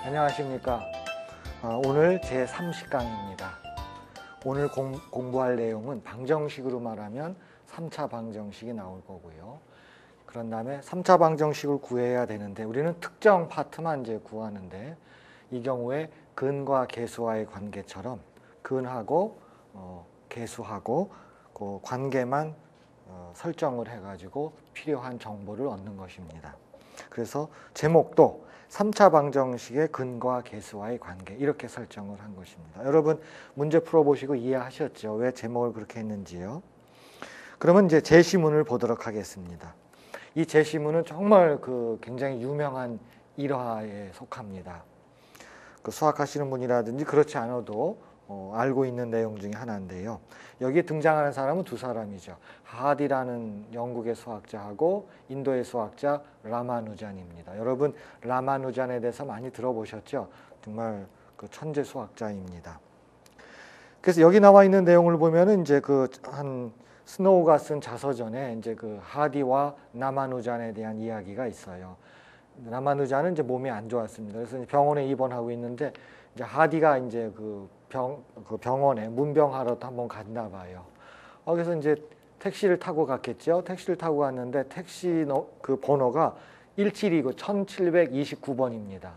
안녕하십니까. 오늘 제30강입니다. 오늘 공부할 내용은 방정식으로 말하면 3차 방정식이 나올 거고요. 그런 다음에 3차 방정식을 구해야 되는데 우리는 특정 파트만 이제 구하는데 이 경우에 근과 계수와의 관계처럼 근하고 계수하고 그 관계만 설정을 해가지고 필요한 정보를 얻는 것입니다. 그래서 제목도 3차 방정식의 근과 계수와의 관계 이렇게 설정을 한 것입니다. 여러분 문제 풀어보시고 이해하셨죠? 왜 제목을 그렇게 했는지요? 그러면 이제 제시문을 보도록 하겠습니다. 이 제시문은 정말 굉장히 유명한 일화에 속합니다. 수학하시는 분이라든지 그렇지 않아도 알고 있는 내용 중에 하나인데요. 여기에 등장하는 사람은 두 사람이죠. 하디라는 영국의 수학자하고 인도의 수학자 라마누잔입니다. 여러분 라마누잔에 대해서 많이 들어보셨죠? 정말 천재 수학자입니다. 그래서 여기 나와 있는 내용을 보면은 이제 스노우가 쓴 자서전에 이제 하디와 라마누잔에 대한 이야기가 있어요. 라마누잔은 이제 몸이 안 좋았습니다. 그래서 병원에 입원하고 있는데 이제 하디가 이제 병원에 문병하러 한번 갔나 봐요. 그래서 이제 택시를 타고 갔겠죠. 택시를 타고 갔는데 택시 번호가 1729, 1729번입니다.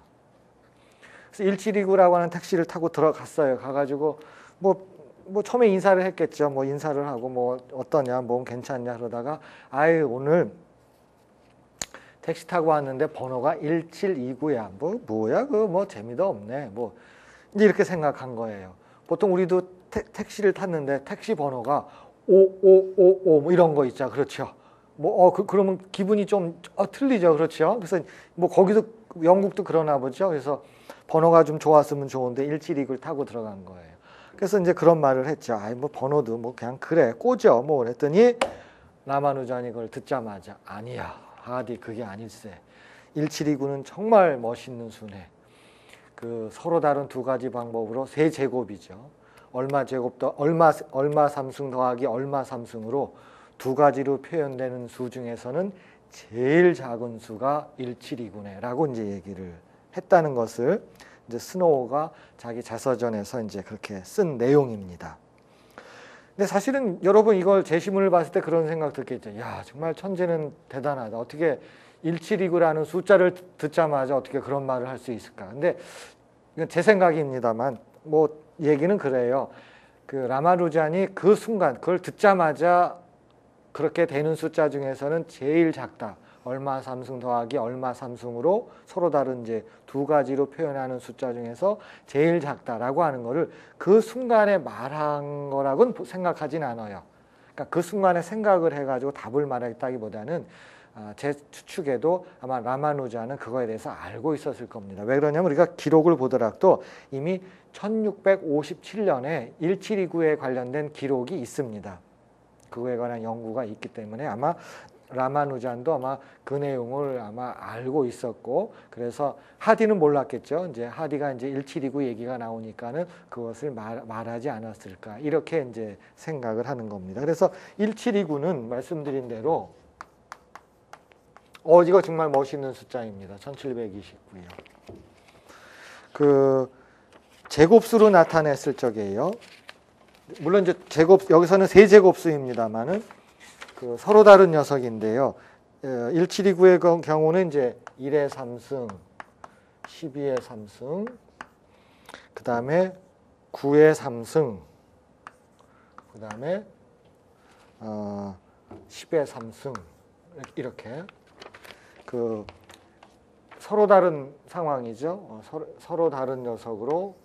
그래서 1729라고 하는 택시를 타고 들어갔어요. 가가지고 뭐 처음에 인사를 했겠죠. 뭐 인사를 하고 뭐 어떠냐, 몸 괜찮냐 그러다가 아유 오늘 택시 타고 왔는데 번호가 1729야. 뭐야 뭐 재미도 없네. 뭐 이제 이렇게 생각한 거예요. 보통 우리도 택시를 탔는데 택시 번호가 5555 뭐 이런 거 있죠. 그렇죠. 그러면 기분이 좀 틀리죠. 그렇죠. 그래서 뭐 거기도 영국도 그러나 보죠. 그래서 번호가 좀 좋았으면 좋은데 1729를 타고 들어간 거예요. 그래서 이제 그런 말을 했죠. 뭐 번호도 뭐 그냥 그래 꽂어 뭐 그랬더니 라마누잔이 그걸 듣자마자 아니야. 하디 그게 아닐세. 1729는 정말 멋있는 수네. 서로 다른 두 가지 방법으로 세제곱이죠. 얼마 제곱도 얼마 삼승 더하기 얼마 삼승으로 두 가지로 표현되는 수 중에서는 제일 작은 수가 1729네라고 이제 얘기를 했다는 것을 이제 스노우가 자기 자서전에서 이제 그렇게 쓴 내용입니다. 근데 사실은 여러분 이걸 제시문을 봤을 때 그런 생각 듣겠죠. 야 정말 천재는 대단하다. 어떻게 1729라는 숫자를 듣자마자 어떻게 그런 말을 할 수 있을까. 근데 이건 제 생각입니다만 뭐 얘기는 그래요. 라마누잔이 그 순간 그걸 듣자마자 그렇게 되는 숫자 중에서는 제일 작다. 얼마 삼승 더하기 얼마 삼승으로 서로 다른 이제 두 가지로 표현하는 숫자 중에서 제일 작다라고 하는 거를 그 순간에 말한 거라고는 생각하진 않아요. 그러니까 그 순간에 생각을 해가지고 답을 말했다기보다는 제 추측에도 아마 라마누잔은 그거에 대해서 알고 있었을 겁니다. 왜 그러냐면 우리가 기록을 보더라도 이미 1657년에 1729에 관련된 기록이 있습니다. 그거에 관한 연구가 있기 때문에 아마 라마누잔도 아마 그 내용을 아마 알고 있었고 그래서 하디는 몰랐겠죠. 이제 하디가 이제 1729 얘기가 나오니까는 그것을 말하지 않았을까 이렇게 이제 생각을 하는 겁니다. 그래서 1729는 말씀드린 대로 이거 정말 멋있는 숫자입니다. 1729이요. 제곱수로 나타냈을 적이에요. 물론 이제 여기서는 세제곱수입니다만은 서로 다른 녀석인데요. 1729의 경우는 이제 1의 3승, 12의 3승, 그 다음에 9의 3승, 그 다음에 10의 3승 이렇게 서로 다른 상황이죠. 서로 다른 녀석으로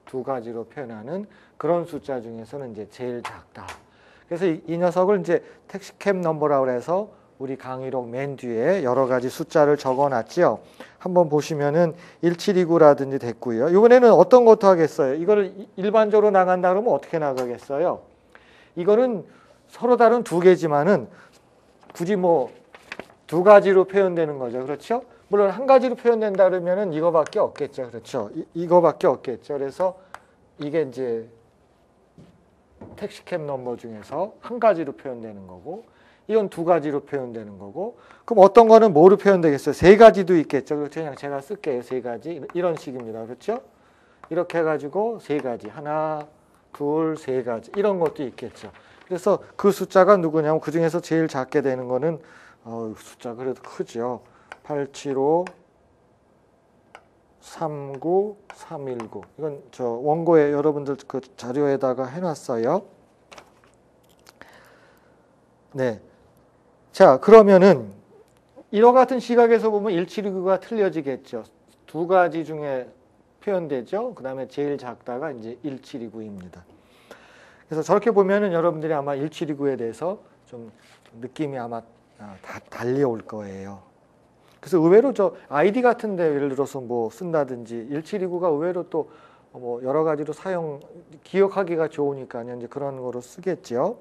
두 가지로 표현하는 그런 숫자 중에서는 이제 제일 작다. 그래서 이 녀석을 이제 택시캡 넘버라고 해서 우리 강의록 맨 뒤에 여러 가지 숫자를 적어놨죠. 한번 보시면은 1729라든지 됐고요. 이번에는 어떤 것도 하겠어요. 이거를 일반적으로 나간다 그러면 어떻게 나가겠어요? 이거는 서로 다른 두 개지만은 굳이 뭐 두 가지로 표현되는 거죠. 그렇죠? 물론 한 가지로 표현된다 그러면은 이거밖에 없겠죠. 그렇죠? 이거밖에 없겠죠. 그래서 이게 이제 택시캡 넘버 중에서 한 가지로 표현되는 거고, 이건 두 가지로 표현되는 거고, 그럼 어떤 거는 뭐로 표현되겠어요? 세 가지도 있겠죠. 그렇죠? 그냥 제가 쓸게요. 세 가지. 이런 식입니다. 그렇죠? 이렇게 해가지고 세 가지. 하나, 둘, 세 가지. 이런 것도 있겠죠. 그래서 그 숫자가 누구냐면 그 중에서 제일 작게 되는 거는 숫자 그래도 크죠. 875, 39, 319. 이건 저 원고에 여러분들 그 자료에다가 해놨어요. 네. 자, 그러면은 이와 같은 시각에서 보면 1729가 틀려지겠죠. 두 가지 중에 표현되죠. 그 다음에 제일 작다가 이제 1729입니다. 그래서 저렇게 보면은 여러분들이 아마 1729에 대해서 좀 느낌이 아마 달리 올 거예요. 그래서 의외로 저 아이디 같은데 예를 들어서 뭐 쓴다든지 1729가 의외로 또 뭐 여러 가지로 기억하기가 좋으니까요. 이제 그런 거로 쓰겠죠.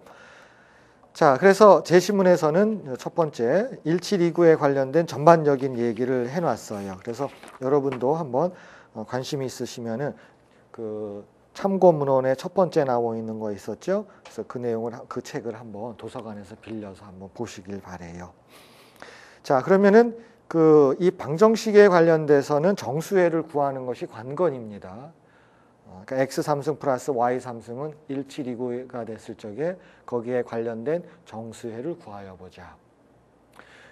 자, 그래서 제시문에서는 첫 번째 1729에 관련된 전반적인 얘기를 해놨어요. 그래서 여러분도 한번 관심이 있으시면은 그 참고 문헌에 첫 번째 나와 있는 거 있었죠. 그래서 그 내용을 그 책을 한번 도서관에서 빌려서 한번 보시길 바래요. 자, 그러면은 이 방정식에 관련돼서는 정수회를 구하는 것이 관건입니다. 그러니까 x 삼승 플러스 y 삼승은 1729가 됐을 적에 거기에 관련된 정수회를 구하여 보자.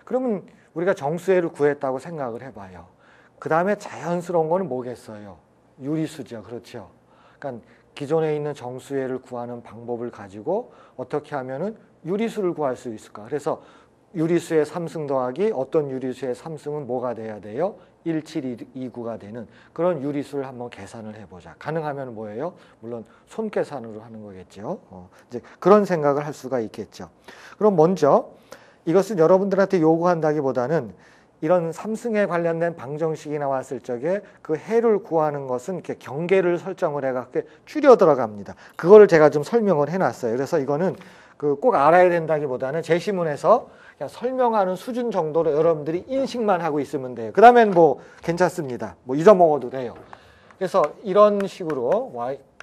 그러면 우리가 정수회를 구했다고 생각을 해봐요. 그 다음에 자연스러운 거는 뭐겠어요? 유리수죠. 그렇죠. 그러니까 기존에 있는 정수회를 구하는 방법을 가지고 어떻게 하면은 유리수를 구할 수 있을까? 그래서 유리수의 3승 더하기 어떤 유리수의 3승은 뭐가 돼야 돼요? 1729가 되는 그런 유리수를 한번 계산을 해보자. 가능하면 뭐예요? 물론 손계산으로 하는 거겠죠. 이제 그런 생각을 할 수가 있겠죠. 그럼 먼저 이것은 여러분들한테 요구한다기보다는 이런 3승에 관련된 방정식이 나왔을 적에 그 해를 구하는 것은 이렇게 경계를 설정을 해갖고 줄여 들어갑니다. 그거를 제가 좀 설명을 해놨어요. 그래서 이거는 꼭 알아야 된다기보다는 제시문에서 그냥 설명하는 수준 정도로 여러분들이 인식만 하고 있으면 돼요. 그 다음엔 뭐 괜찮습니다. 뭐 잊어먹어도 돼요. 그래서 이런 식으로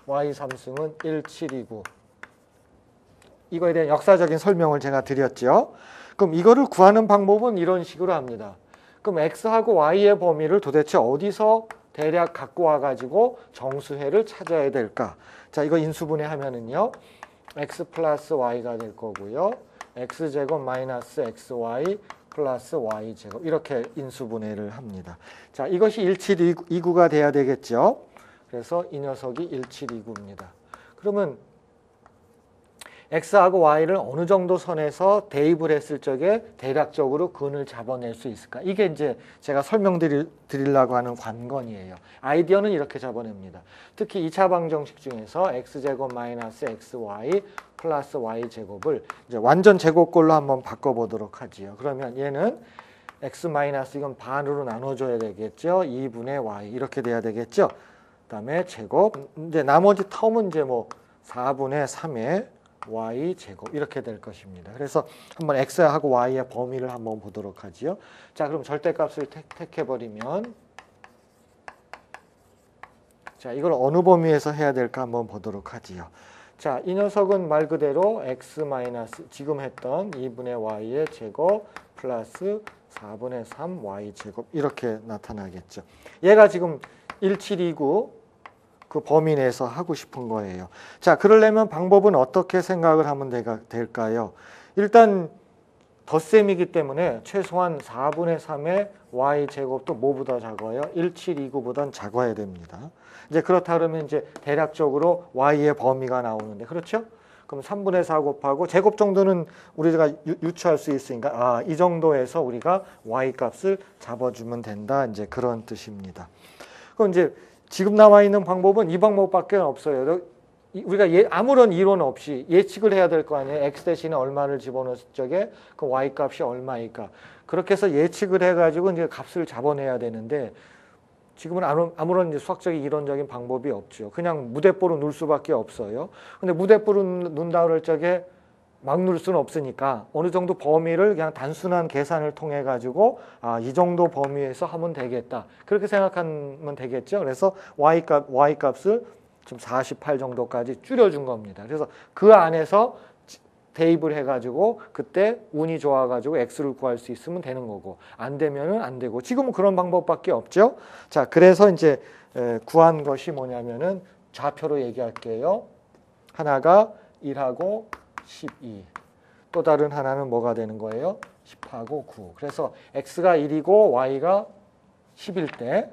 y 삼승은 1729 이거에 대한 역사적인 설명을 제가 드렸죠. 그럼 이거를 구하는 방법은 이런 식으로 합니다. 그럼 x하고 y의 범위를 도대체 어디서 대략 갖고 와가지고 정수회를 찾아야 될까? 자, 이거 인수분해 하면은요. x 플러스 y가 될 거고요. x제곱 마이너스 xy 플러스 y제곱 이렇게 인수분해를 합니다. 자, 이것이 1729가 돼야 되겠죠. 그래서 이 녀석이 1729입니다. 그러면 x하고 y를 어느 정도 선에서 대입을 했을 적에 대략적으로 근을 잡아낼 수 있을까? 이게 이제 제가 설명드리려고 하는 관건이에요. 아이디어는 이렇게 잡아냅니다. 특히 2차 방정식 중에서 x제곱 마이너스 xy 플러스 y제곱을 이제 완전 제곱꼴로 한번 바꿔보도록 하지요. 그러면 얘는 x 마이너스 이건 반으로 나눠줘야 되겠죠. 2분의 y 이렇게 돼야 되겠죠. 그 다음에 제곱 이제 나머지 텀은 이제 뭐 4분의 3의 y제곱 이렇게 될 것입니다. 그래서 한번 x하고 y의 범위를 한번 보도록 하지요. 자, 그럼 절대값을 택해버리면 자, 이걸 어느 범위에서 해야 될까 한번 보도록 하지요. 자, 이 녀석은 말 그대로 x 마이너스 지금 했던 2분의 y의 제곱 플러스 4분의 3 y제곱 이렇게 나타나겠죠. 얘가 지금 1729 그 범위 내에서 하고 싶은 거예요. 자, 그러려면 방법은 어떻게 생각을 하면 될까요? 일단 덧셈이기 때문에 최소한 4분의 3의 y제곱도 뭐보다 작아요? 1729보단 작아야 됩니다. 이제 그렇다 그러면 이제 대략적으로 y의 범위가 나오는데 그렇죠? 그럼 3분의 4 곱하고 제곱 정도는 우리가 유추할 수 있으니까 이 정도에서 우리가 y 값을 잡아주면 된다. 이제 그런 뜻입니다. 그럼 이제 지금 나와 있는 방법은 이 방법밖에 없어요. 우리가 아무런 이론 없이 예측을 해야 될 거 아니에요. x 대신에 얼마를 집어넣을 적에 그 y 값이 얼마일까. 그렇게 해서 예측을 해가지고 이제 값을 잡아내야 되는데 지금은 아무런 이제 수학적인 이론적인 방법이 없죠. 그냥 무대뽀로 넣을 수밖에 없어요. 근데 무대뽀로 넣는다 그럴 적에 막 넣을 수는 없으니까 어느 정도 범위를 그냥 단순한 계산을 통해 가지고 이 정도 범위에서 하면 되겠다. 그렇게 생각하면 되겠죠. 그래서 y 값을 지금 48 정도까지 줄여준 겁니다. 그래서 그 안에서 대입을 해가지고 그때 운이 좋아가지고 x를 구할 수 있으면 되는 거고 안 되면은 안 되고 지금은 그런 방법밖에 없죠. 자, 그래서 이제 구한 것이 뭐냐면은 좌표로 얘기할게요. 하나가 1하고 12. 또 다른 하나는 뭐가 되는 거예요? 10하고 9. 그래서 x가 1이고 y가 10일 때,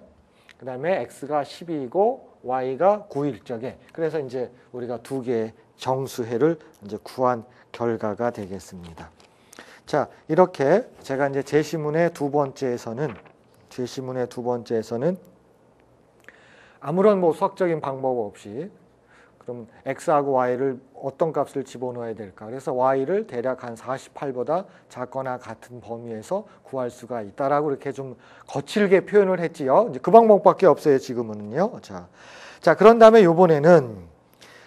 그 다음에 x가 12이고 y가 9일 적에, 그래서 이제 우리가 두 개의 정수해를 이제 구한 결과가 되겠습니다. 자, 이렇게 제가 이제 제시문의 두 번째에서는 아무런 뭐 수학적인 방법 없이 그럼 x하고 y를 어떤 값을 집어넣어야 될까? 그래서 y를 대략 한 48보다 작거나 같은 범위에서 구할 수가 있다라고 이렇게 좀 거칠게 표현을 했지요. 이제 그 방법밖에 없어요, 지금은요. 자, 그런 다음에 이번에는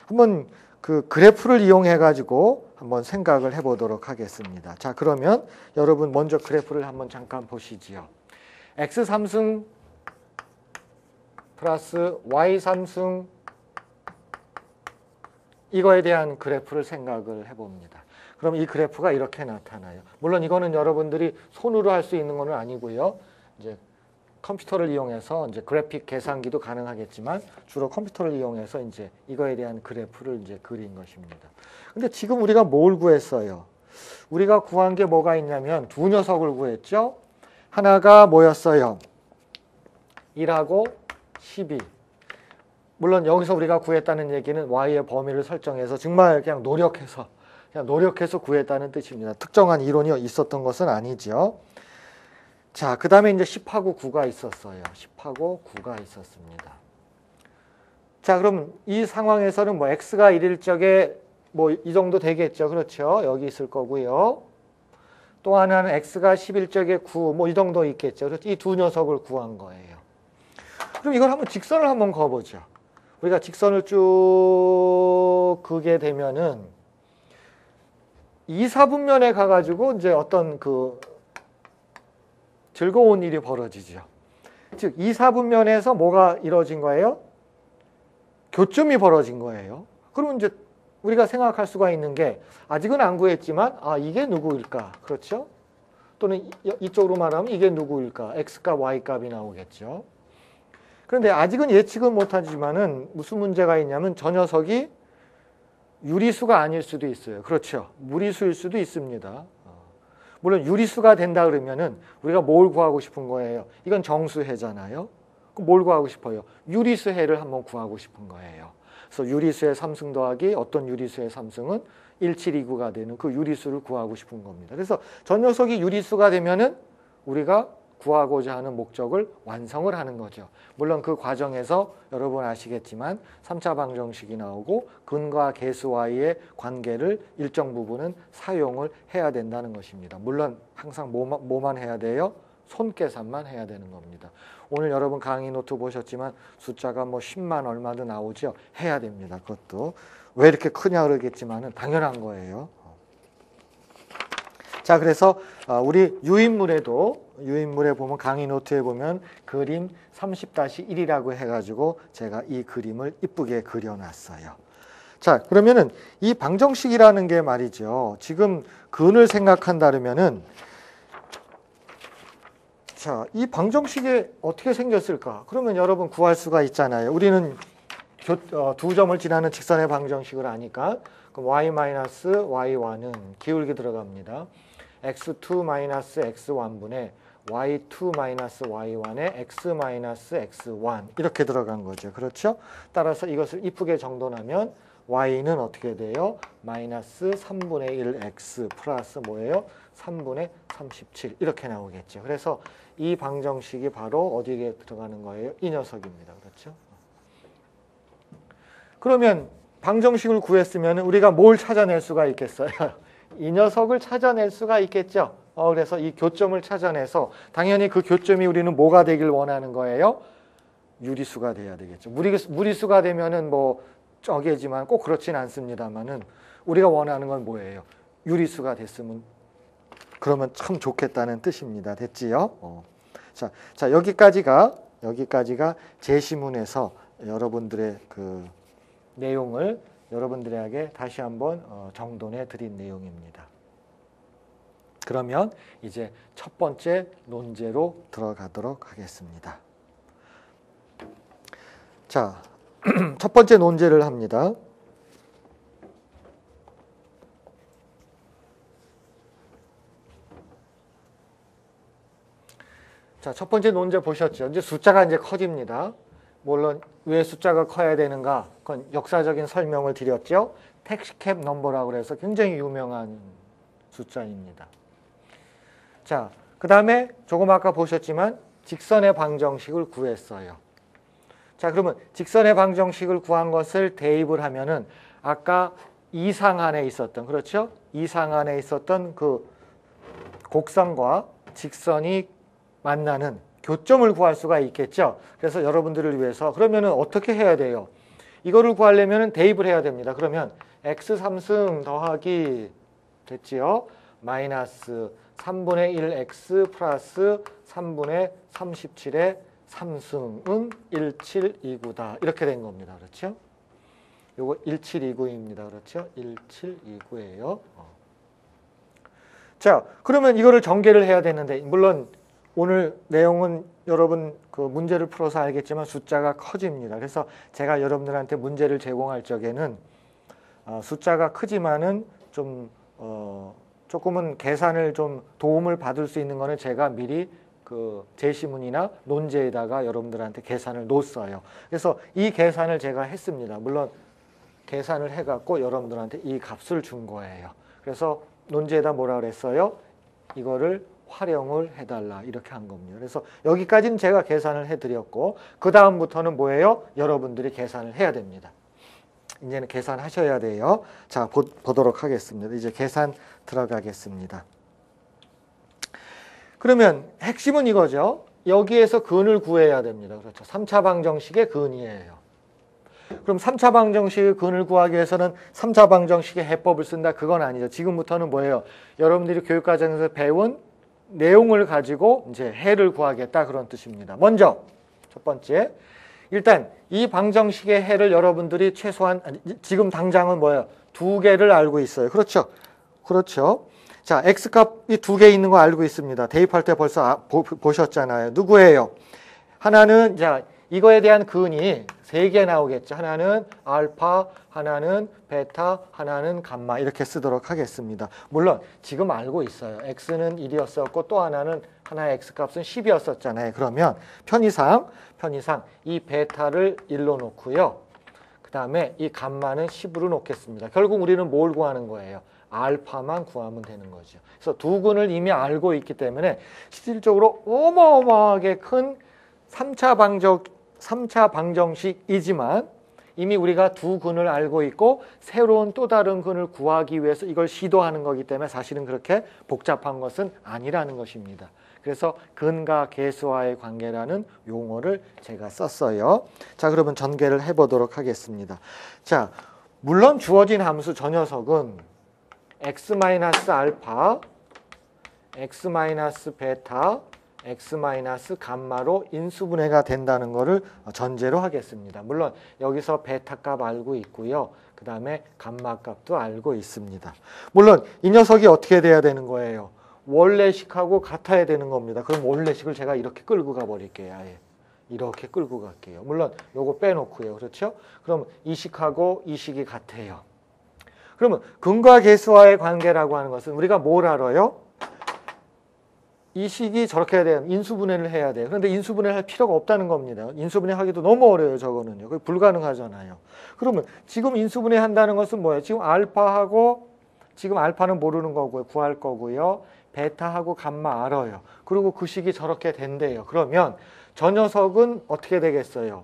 한번 그 그래프를 이용해 가지고 한번 생각을 해보도록 하겠습니다. 자, 그러면 여러분 먼저 그래프를 한번 잠깐 보시지요. x 3승 플러스 y 3승 이거에 대한 그래프를 생각을 해봅니다. 그럼 이 그래프가 이렇게 나타나요. 물론 이거는 여러분들이 손으로 할 수 있는 건 아니고요. 이제 컴퓨터를 이용해서 이제 그래픽 계산기도 가능하겠지만 주로 컴퓨터를 이용해서 이제 이거에 대한 그래프를 이제 그린 것입니다. 근데 지금 우리가 뭘 구했어요? 우리가 구한 게 뭐가 있냐면 두 녀석을 구했죠. 하나가 뭐였어요? 1하고 12. 물론 여기서 우리가 구했다는 얘기는 y의 범위를 설정해서 정말 그냥 노력해서 구했다는 뜻입니다. 특정한 이론이 있었던 것은 아니죠. 자, 그 다음에 이제 10하고 9가 있었어요. 10하고 9가 있었습니다. 자, 그럼 이 상황에서는 뭐 x가 1일 적에 뭐 이 정도 되겠죠. 그렇죠. 여기 있을 거고요. 또 하나는 x가 10일 적에 9, 뭐 이 정도 있겠죠. 그래서 이 두 녀석을 구한 거예요. 그럼 이걸 한번 직선을 한번 그어보죠. 우리가 직선을 쭉 그게 되면은 2, 4분면에 가가지고 이제 어떤 그 즐거운 일이 벌어지죠. 즉 2, 4분면에서 뭐가 이루어진 거예요? 교점이 벌어진 거예요. 그러면 이제 우리가 생각할 수가 있는 게 아직은 안 구했지만 이게 누구일까? 그렇죠? 또는 이쪽으로 말하면 이게 누구일까? x값, y값이 나오겠죠. 그런데 아직은 예측은 못하지만은 무슨 문제가 있냐면 저 녀석이 유리수가 아닐 수도 있어요. 그렇죠? 무리수일 수도 있습니다. 물론 유리수가 된다 그러면은 우리가 뭘 구하고 싶은 거예요? 이건 정수해잖아요. 그럼 뭘 구하고 싶어요? 유리수해를 한번 구하고 싶은 거예요. 그래서 유리수의 3승 더하기 어떤 유리수의 3승은 1729가 되는 그 유리수를 구하고 싶은 겁니다. 그래서 저 녀석이 유리수가 되면은 우리가 구하고자 하는 목적을 완성을 하는 거죠. 물론 그 과정에서 여러분 아시겠지만 3차 방정식이 나오고 근과 계수와의 관계를 일정 부분은 사용을 해야 된다는 것입니다. 물론 항상 뭐만 해야 돼요? 손계산만 해야 되는 겁니다. 오늘 여러분 강의 노트 보셨지만 숫자가 뭐 10만 얼마도 나오죠. 해야 됩니다. 그것도 왜 이렇게 크냐 그러겠지만은 당연한 거예요. 자, 그래서 우리 유인물에 보면 강의 노트에 보면 그림 30-1이라고 해가지고 제가 이 그림을 이쁘게 그려놨어요. 자, 그러면은 이 방정식이라는 게 말이죠. 지금 근을 생각한다면은 자, 이 방정식이 어떻게 생겼을까? 그러면 여러분 구할 수가 있잖아요. 우리는 두 점을 지나는 직선의 방정식을 아니까 그럼 y-y1은 기울기 들어갑니다. x2-x1분의 y2-y1의 x-x1 이렇게 들어간 거죠. 그렇죠? 따라서 이것을 이쁘게 정돈하면 y는 어떻게 돼요? 마이너스 3분의 1x 플러스 뭐예요? 3분의 37 이렇게 나오겠죠. 그래서 이 방정식이 바로 어디에 들어가는 거예요? 이 녀석입니다. 그렇죠? 그러면 방정식을 구했으면 우리가 뭘 찾아낼 수가 있겠어요? 이 녀석을 찾아낼 수가 있겠죠. 그래서 이 교점을 찾아내서 당연히 그 교점이 우리는 뭐가 되길 원하는 거예요? 유리수가 돼야 되겠죠. 무리수가 되면은 뭐 저게지만 꼭 그렇진 않습니다만은 우리가 원하는 건 뭐예요? 유리수가 됐으면 그러면 참 좋겠다는 뜻입니다. 됐지요? 자, 여기까지가 제시문에서 여러분들의 그 내용을 여러분들에게 다시 한번 정돈해 드린 내용입니다. 그러면 이제 첫 번째 논제로 들어가도록 하겠습니다. 자, 첫 번째 논제를 합니다. 자, 첫 번째 논제 보셨죠? 이제 숫자가 이제 커집니다. 물론 왜 숫자가 커야 되는가? 그건 역사적인 설명을 드렸죠. 택시캡 넘버라고 해서 굉장히 유명한 숫자입니다. 자, 그 다음에 조금 아까 보셨지만 직선의 방정식을 구했어요. 자, 그러면 직선의 방정식을 구한 것을 대입을 하면은 아까 이상안에 있었던, 그렇죠? 이상안에 있었던 그 곡선과 직선이 만나는 교점을 구할 수가 있겠죠. 그래서 여러분들을 위해서 그러면은 어떻게 해야 돼요? 이거를 구하려면 대입을 해야 됩니다. 그러면 x 3승 더하기 됐지요? 마이너스 3분의 1x 플러스 3분의 37의 3승은 1729다. 이렇게 된 겁니다. 그렇죠? 요거 1729입니다. 그렇죠? 1729예요. 자, 그러면 이거를 전개를 해야 되는데, 물론 오늘 내용은 여러분 그 문제를 풀어서 알겠지만 숫자가 커집니다. 그래서 제가 여러분들한테 문제를 제공할 적에는 숫자가 크지만은 좀 조금은 계산을 좀 도움을 받을 수 있는 거는 제가 미리 그 제시문이나 논제에다가 여러분들한테 계산을 놓았어요. 그래서 이 계산을 제가 했습니다. 물론 계산을 해갖고 여러분들한테 이 값을 준 거예요. 그래서 논제에다 뭐라 그랬어요? 이거를 활용을 해달라 이렇게 한 겁니다. 그래서 여기까지는 제가 계산을 해드렸고 그 다음부터는 뭐예요? 여러분들이 계산을 해야 됩니다. 이제는 계산하셔야 돼요. 자, 보도록 하겠습니다. 이제 계산 들어가겠습니다. 그러면 핵심은 이거죠. 여기에서 근을 구해야 됩니다. 그렇죠. 3차 방정식의 근이에요. 그럼 3차 방정식의 근을 구하기 위해서는 3차 방정식의 해법을 쓴다. 그건 아니죠. 지금부터는 뭐예요? 여러분들이 교육과정에서 배운 내용을 가지고 이제 해를 구하겠다 그런 뜻입니다. 먼저 첫 번째, 일단 이 방정식의 해를 여러분들이 최소한 지금 당장은 뭐예요? 두 개를 알고 있어요. 그렇죠? 그렇죠. 자, x값이 두 개 있는 거 알고 있습니다. 대입할 때 벌써 보셨잖아요. 누구예요? 하나는 자, 이거에 대한 근이 세 개 나오겠죠. 하나는 알파, 하나는 베타, 하나는 감마 이렇게 쓰도록 하겠습니다. 물론 지금 알고 있어요. x는 1이었었고 또 하나의 x값은 10이었었잖아요. 그러면 편의상 이 베타를 1로 놓고요. 그 다음에 이 감마는 10으로 놓겠습니다. 결국 우리는 뭘 구하는 거예요? 알파만 구하면 되는 거죠. 그래서 두 근을 이미 알고 있기 때문에 실질적으로 어마어마하게 큰 3차 방정식이지만 이미 우리가 두 근을 알고 있고 새로운 또 다른 근을 구하기 위해서 이걸 시도하는 거기 때문에 사실은 그렇게 복잡한 것은 아니라는 것입니다. 그래서 근과 계수와의 관계라는 용어를 제가 썼어요. 자, 그러면 전개를 해보도록 하겠습니다. 자, 물론 주어진 함수 저 녀석은 x-알파, x-베타, x-감마로 인수분해가 된다는 것을 전제로 하겠습니다. 물론 여기서 베타 값 알고 있고요. 그 다음에 감마 값도 알고 있습니다. 물론 이 녀석이 어떻게 돼야 되는 거예요? 원래식하고 같아야 되는 겁니다. 그럼 원래식을 제가 이렇게 끌고 가버릴게요. 아예. 이렇게 끌고 갈게요. 물론 요거 빼놓고요. 그렇죠? 그럼 이 식하고 이 식이 같아요. 그러면 근과 계수와의 관계라고 하는 것은 우리가 뭘 알아요? 이 식이 저렇게 해야 돼요. 인수분해를 해야 돼요. 그런데 인수분해를 할 필요가 없다는 겁니다. 인수분해하기도 너무 어려워요. 저거는요. 그게 불가능하잖아요. 그러면 지금 인수분해 한다는 것은 뭐예요? 지금 알파하고 지금 알파는 모르는 거고요. 구할 거고요. 베타하고 감마 알아요. 그리고 그 식이 저렇게 된대요. 그러면 저 녀석은 어떻게 되겠어요?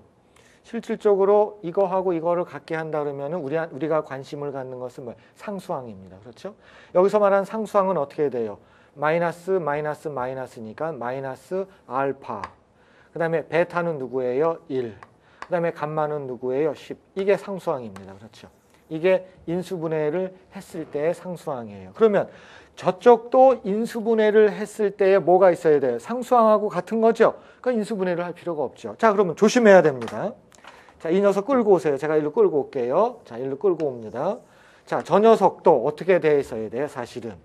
실질적으로 이거하고 이거를 같게 한다 그러면 우리가 관심을 갖는 것은 뭐예요? 상수항입니다. 그렇죠? 여기서 말하는 상수항은 어떻게 돼요? 마이너스니까 마이너스 알파. 그 다음에 베타는 누구예요? 1. 그 다음에 감마는 누구예요? 10. 이게 상수항입니다. 그렇죠? 이게 인수분해를 했을 때의 상수항이에요. 그러면 저쪽도 인수분해를 했을 때에 뭐가 있어야 돼요? 상수항하고 같은 거죠? 그러니까 인수분해를 할 필요가 없죠. 자, 그러면 조심해야 됩니다. 자, 이 녀석 끌고 오세요. 제가 일로 끌고 올게요. 자, 일로 끌고 옵니다. 자, 저 녀석도 어떻게 돼 있어야 돼요? 사실은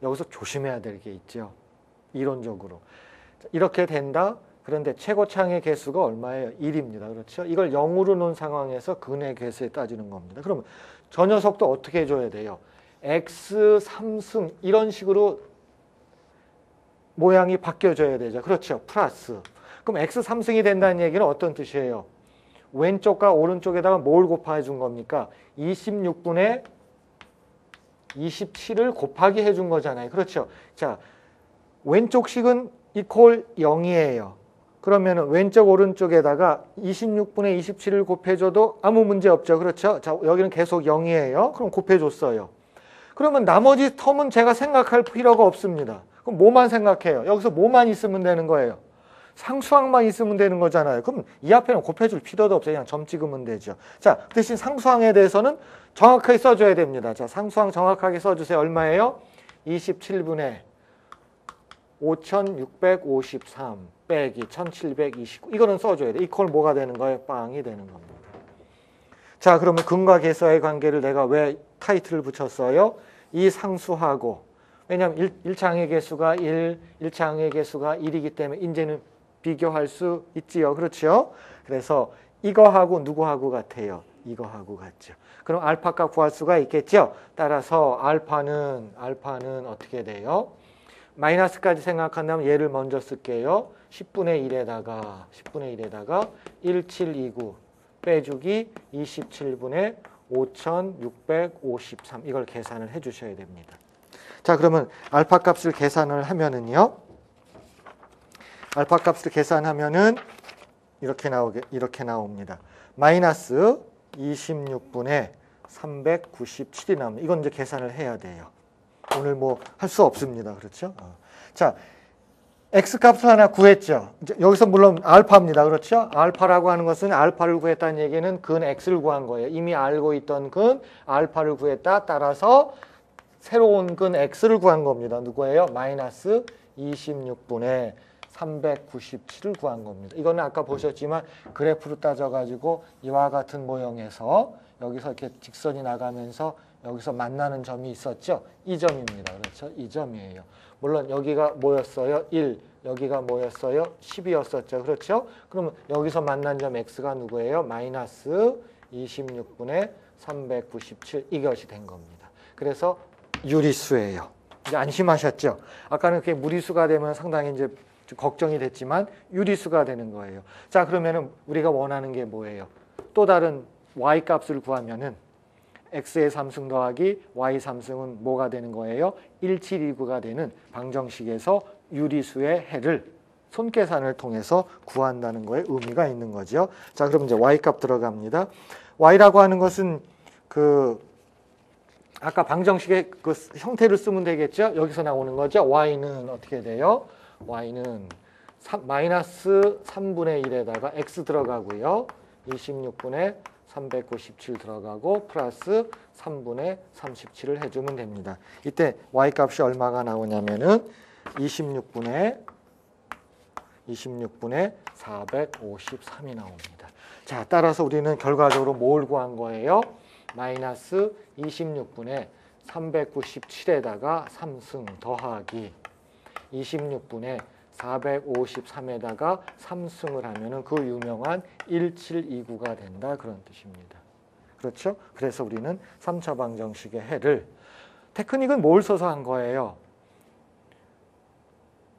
여기서 조심해야 될 게 있죠. 이론적으로. 자, 이렇게 된다. 그런데 최고창의 개수가 얼마예요? 1입니다. 그렇죠? 이걸 0으로 놓은 상황에서 근의 개수에 따지는 겁니다. 그러면 저 녀석도 어떻게 해줘야 돼요? x 3승 이런 식으로 모양이 바뀌어져야 되죠. 그렇죠. 플러스. 그럼 x 3승이 된다는 얘기는 어떤 뜻이에요? 왼쪽과 오른쪽에다가 뭘 곱해 준 겁니까? 26분의 27을 곱하기 해준 거잖아요. 그렇죠. 자, 왼쪽식은 이퀄 0이에요. 그러면 왼쪽 오른쪽에다가 26분의 27을 곱해줘도 아무 문제 없죠. 그렇죠. 자, 여기는 계속 0이에요. 그럼 곱해줬어요. 그러면 나머지 텀은 제가 생각할 필요가 없습니다. 그럼 뭐만 생각해요? 여기서 뭐만 있으면 되는 거예요? 상수항만 있으면 되는 거잖아요. 그럼 이 앞에는 곱해줄 필요도 없어요. 그냥 점 찍으면 되죠. 자, 대신 상수항에 대해서는 정확하게 써줘야 됩니다. 자, 상수항 정확하게 써주세요. 얼마예요? 27분의 5653 빼기 1729. 이거는 써줘야 돼. 이퀄 뭐가 되는 거예요? 빵이 되는 겁니다. 자, 그러면 근과 계수와의 관계를 내가 왜 타이틀을 붙였어요? 이 상수하고, 왜냐하면 1차항의 개수가 1, 1차항의 개수가 1이기 때문에 이제는 비교할 수 있지요. 그렇죠? 그래서 이거하고 누구하고 같아요? 이거하고 같죠. 그럼 알파 값 구할 수가 있겠죠? 따라서 알파는 어떻게 돼요? 마이너스까지 생각한다면 얘를 먼저 쓸게요. 10분의 1에다가 1729 빼주기 27분의 5653 이걸 계산을 해 주셔야 됩니다. 자, 그러면 알파 값을 계산을 하면은요. 알파 값을 계산하면은 이렇게 나옵니다. 마이너스 26분의 397이 나옵니다. 이건 이제 계산을 해야 돼요. 오늘 뭐 할 수 없습니다. 그렇죠? 자, x 값을 하나 구했죠. 이제 여기서 물론 알파입니다. 그렇죠? 알파라고 하는 것은 알파를 구했다는 얘기는 근 x를 구한 거예요. 이미 알고 있던 근 알파를 구했다. 따라서 새로운 근 x를 구한 겁니다. 누구예요? 마이너스 26분의 397을 구한 겁니다. 이거는 아까 보셨지만 그래프로 따져가지고 이와 같은 모형에서 여기서 이렇게 직선이 나가면서 여기서 만나는 점이 있었죠. 이 점입니다. 그렇죠? 이 점이에요. 물론 여기가 뭐였어요? 1, 여기가 뭐였어요? 10이었었죠. 그렇죠? 그러면 여기서 만난 점 x가 누구예요? 마이너스 26분의 397 이것이 된 겁니다. 그래서 유리수예요. 이제 안심하셨죠? 아까는 그게 무리수가 되면 상당히 이제 좀 걱정이 됐지만 유리수가 되는 거예요. 자, 그러면은 우리가 원하는 게 뭐예요? 또 다른 y 값을 구하면은 x의 3승 더하기 y 3승은 뭐가 되는 거예요? 1729가 되는 방정식에서 유리수의 해를 손계산을 통해서 구한다는 거에 의미가 있는 거죠. 자, 그럼 이제 y 값 들어갑니다. y라고 하는 것은 그 아까 방정식의 그 형태를 쓰면 되겠죠? 여기서 나오는 거죠. y는 어떻게 돼요? y는 마이너스 3분의 1에다가 x 들어가고요. 26분의 397 들어가고 플러스 3분의 37을 해주면 됩니다. 이때 y 값이 얼마가 나오냐면은 26분의 453이 나옵니다. 자, 따라서 우리는 결과적으로 뭘 구한 거예요? 마이너스 26분의 397에다가 3승 더하기 26분의 453에다가 3승을 하면은 그 유명한 1729가 된다. 그런 뜻입니다. 그렇죠? 그래서 우리는 3차 방정식의 해를 테크닉은 뭘 써서 한 거예요?